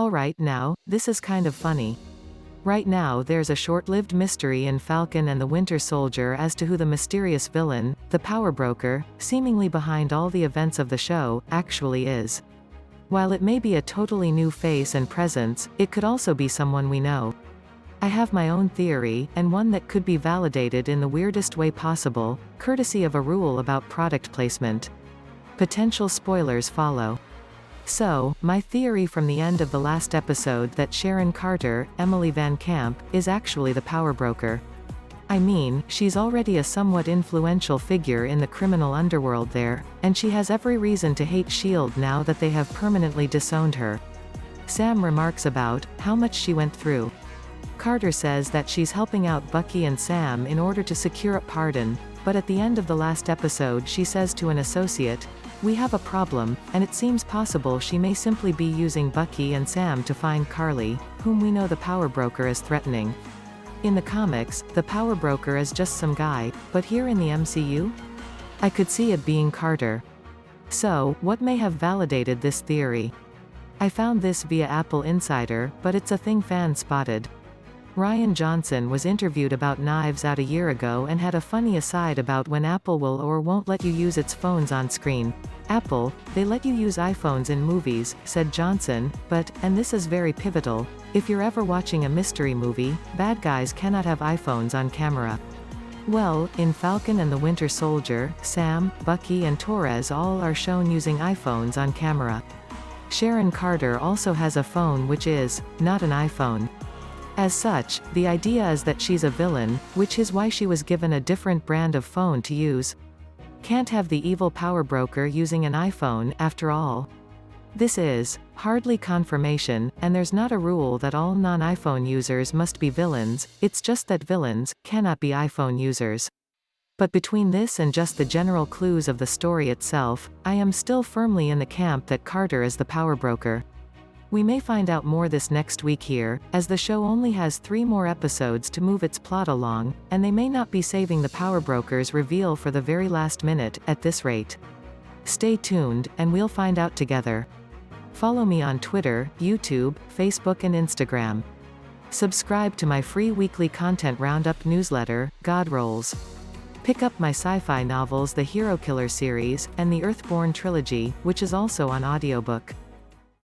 Alright now, this is kind of funny. Right now there's a short-lived mystery in Falcon and the Winter Soldier as to who the mysterious villain, the power broker, seemingly behind all the events of the show, actually is. While it may be a totally new face and presence, it could also be someone we know. I have my own theory, and one that could be validated in the weirdest way possible, courtesy of a rule about product placement. Potential spoilers follow. So, my theory from the end of the last episode that Sharon Carter, Emily Van Camp, is actually the power broker. I mean, she's already a somewhat influential figure in the criminal underworld there, and she has every reason to hate S.H.I.E.L.D. now that they have permanently disowned her. Sam remarks about how much she went through. Carter says that she's helping out Bucky and Sam in order to secure a pardon, but at the end of the last episode she says to an associate, "We have a problem," and it seems possible she may simply be using Bucky and Sam to find Carly, whom we know the power broker is threatening. In the comics, the power broker is just some guy, but here in the MCU? I could see it being Carter. So, what may have validated this theory? I found this via Apple Insider, but it's a thing fans spotted. Rian Johnson was interviewed about Knives Out a year ago and had a funny aside about when Apple will or won't let you use its phones on screen. Apple, they let you use iPhones in movies, said Johnson, but, and this is very pivotal, if you're ever watching a mystery movie, bad guys cannot have iPhones on camera. Well, in Falcon and the Winter Soldier, Sam, Bucky and Torres all are shown using iPhones on camera. Sharon Carter also has a phone which is not an iPhone. As such, the idea is that she's a villain, which is why she was given a different brand of phone to use. Can't have the evil power broker using an iPhone, after all. This is hardly confirmation, and there's not a rule that all non-iPhone users must be villains, it's just that villains cannot be iPhone users. But between this and just the general clues of the story itself, I am still firmly in the camp that Carter is the power broker. We may find out more this next week here, as the show only has 3 more episodes to move its plot along, and they may not be saving the power broker's reveal for the very last minute, at this rate. Stay tuned, and we'll find out together. Follow me on Twitter, YouTube, Facebook and Instagram. Subscribe to my free weekly content roundup newsletter, God Rolls. Pick up my sci-fi novels The Hero Killer series, and the Earthborn trilogy, which is also on audiobook.